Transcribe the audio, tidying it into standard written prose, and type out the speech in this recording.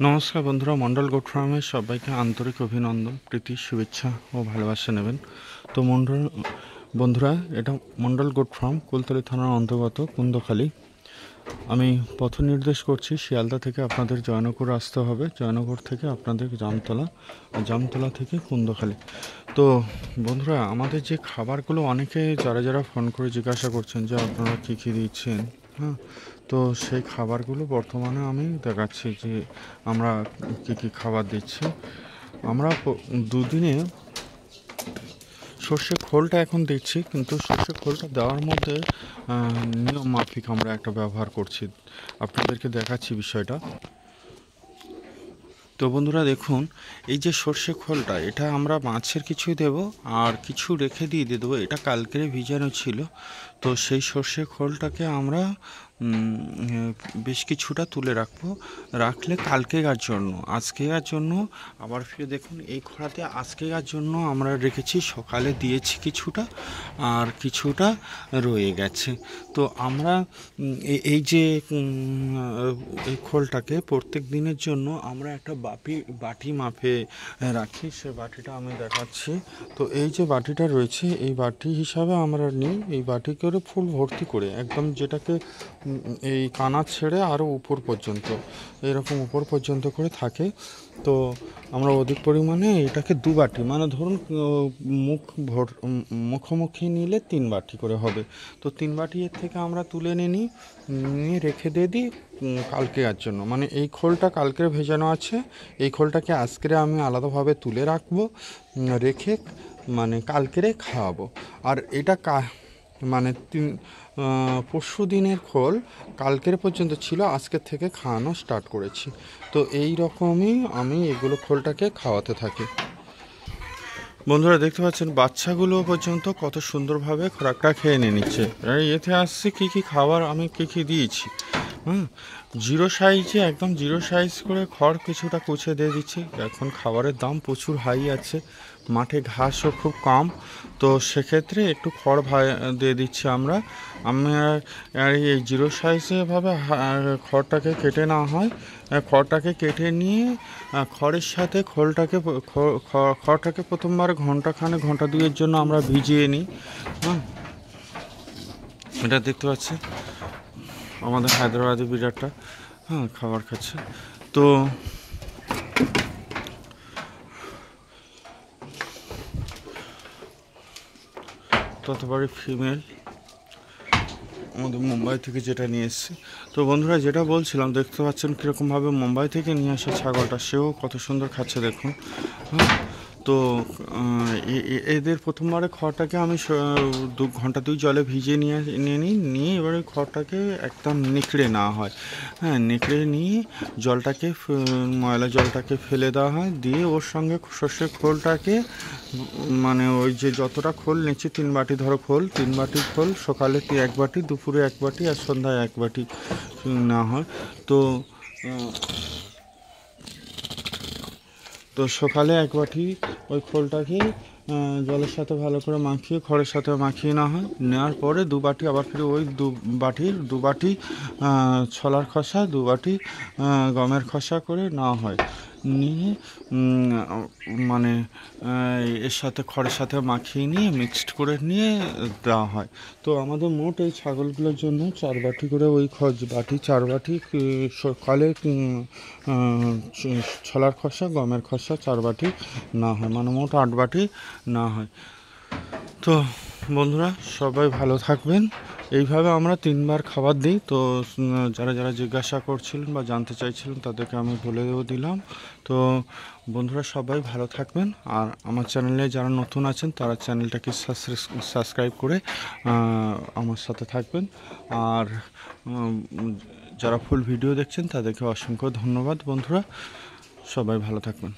নমস্কার বন্ধুরা, মন্ডল গোট ফার্মের সবাইকে আন্তরিক অভিনন্দন, প্রীতি, শুভেচ্ছা ও ভালোবাসা নেবেন। তো বন্ধুরা, এটা মন্ডল গোট ফার্ম, কুলতলি থানার অন্তর্গত কুন্দখালী। আমি পথ নির্দেশ করছি, শিয়ালদা থেকে আপনাদের জয়নগর আসতে হবে, জয়নগর থেকে আপনাদের জামতলা, জামতলা থেকে কুন্দখালী। তো বন্ধুরা, আমাদের যে খাবারগুলো অনেকে যারা ফোন করে জিজ্ঞাসা করছেন যে আপনারা কী কী দিচ্ছেন, হ্যাঁ, তো সেই খাবারগুলো বর্তমানে আমি দেখাচ্ছি যে আমরা কী কী খাবার দিচ্ছি। আমরা দুদিনে সর্ষে খোলটা এখন দিচ্ছি, কিন্তু সর্ষে খোলটা দেওয়ার মধ্যে নিয়ম মাফিক আমরা একটা ব্যবহার করছি, আপনাদেরকে দেখাচ্ছি বিষয়টা। তো বন্ধুরা দেখুন, এই যে সর্ষে খোলটা, এটা আমরা মাছের কিছু দেব আর কিছু রেখে দিয়ে দেবো। এটা কালকের ভিজানো ছিল, তো সেই সর্ষে খোলটাকে আমরা বেশ কিছুটা তুলে রাখলে কালকেকার জন্য, আজকেকার জন্য আবার ফিরে দেখুন এই খোলাতে আজকেকার জন্য আমরা রেখেছি, সকালে দিয়েছি কিছুটা আর কিছুটা রয়ে গেছে। তো আমরা এই যে এই খোলটাকে প্রত্যেক দিনের জন্য আমরা একটা বাটি মাপে রাখি, সে বাটিটা আমি দেখাচ্ছি। তো এই যে বাটিটা রয়েছে, এই বাটি হিসাবে আমরা নিই, এই বাটি করে ফুল ভর্তি করে একদম, যেটাকে এই কানা ছেড়ে আরও উপর পর্যন্ত, এরকম উপর পর্যন্ত করে থাকে। তো আমরা অধিক পরিমাণে এটাকে 2 বাটি, মানে ধরুন মুখোমুখি নিলে 3 বাটি করে হবে। তো 3 বাটি এর থেকে আমরা তুলে নিয়ে রেখে দিই কালকের জন্য। মানে এই খোলটা কালকের ভেজানো আছে, এই খোলটাকে আজকের আমি আলাদাভাবে তুলে রাখবো, রেখে মানে কালকেরে খাওয়াবো। আর এটা মানে পরশু দিনের খোল কালকের পর্যন্ত ছিল, আজকের থেকে খাওয়ানো স্টার্ট করেছি। তো এই রকমই আমি এগুলো খোলটাকে খাওয়াতে থাকি। বন্ধুরা দেখতে পাচ্ছেন বাচ্চাগুলো পর্যন্ত কত সুন্দরভাবে খোরাকটা খেয়ে নিচ্ছে। এতে আসছে কী কী খাবার আমি কী দিয়েছি। জিরো সাইজে, একদম জিরো সাইজ করে খড় কিছুটা কুচে দিয়ে দিচ্ছি। এখন খাবারের দাম প্রচুর হাই আছে, মাঠে ঘাসও খুব কম, তো সেক্ষেত্রে একটু খড় দিয়ে দিচ্ছি আমরা। আর এই জিরো সাইজে এভাবে খড়টাকে কেটে নেওয়া হয়, খড়টাকে কেটে নিয়ে খড়ের সাথে খড়টাকে প্রথমবার ঘন্টা 2-এর জন্য আমরা ভিজিয়ে নিই। এটা দেখতে পাচ্ছেন আমাদের হায়দ্রাবাদি বিড়ালটা খাবার খাচ্ছে। তো ততবারই ফিমেল আমাদের মুম্বাই থেকে যেটা নিয়ে এসেছি। তো বন্ধুরা, যেটা বলছিলাম, দেখতে পাচ্ছেন কীরকমভাবে মুম্বাই থেকে নিয়ে আসা ছাগলটা, সেও কত সুন্দর খাচ্ছে দেখুন। তো এদের প্রথমবারে খড়টাকে আমি ঘন্টা 2 জলে ভিজিয়ে নিয়ে এবারে খড়টাকে একদম নেকড়ে নেওয়া হয়। নেকড়ে নিয়ে জলটাকে, ময়লা জলটাকে ফেলে দেওয়া হয়, দিয়ে ওর সঙ্গে সর্ষের খোলটাকে, মানে ওই যে যতটা খোল নিচ্ছি, 3 বাটি ধরো খোল, 3 বাটি খোল, সকালে 1 বাটি, দুপুরে 1 বাটি আর সন্ধ্যায় 1 বাটি নেওয়া হয়। তো সকালে 1 বাটি ওই খোলটাকে জলের সাথে ভালো করে মাখিয়ে, খড়ের সাথে মাখিয়ে নেওয়া হয়। নেওয়ার পরে 2 বাটি আবার ফিরে ওই 2 বাটি ছোলার খোসা, 2 বাটি গমের খোসা করে নেওয়া হয়। নিয়ে মানে এর সাথে খড়ের সাথে মাখিয়ে নিয়ে মিক্সড করে নিয়ে দেওয়া হয়। তো আমাদের মোট এই ছাগলগুলোর জন্য 4 বাটি করে ওই 4 বাটি সকালে ছোলার খোসা, গমের খোসা 4 বাটি না হয়, মানে মোট 8 বাটি না হয়। তো বন্ধুরা, সবাই ভালো থাকবেন। এইভাবে আমরা 3 বার খাবার দিই। তো যারা জিজ্ঞাসা করছিলেন বা জানতে চাইছিলেন, তাদেরকে আমি বলেও দিলাম। তো বন্ধুরা, সবাই ভালো থাকবেন। আর আমার চ্যানেলে যারা নতুন আছেন, তারা চ্যানেলটাকে সাবস্ক্রাইব করে আমার সাথে থাকবেন। আর যারা ফুল ভিডিও দেখছেন, তাদেরকে অসংখ্য ধন্যবাদ। বন্ধুরা, সবাই ভালো থাকবেন।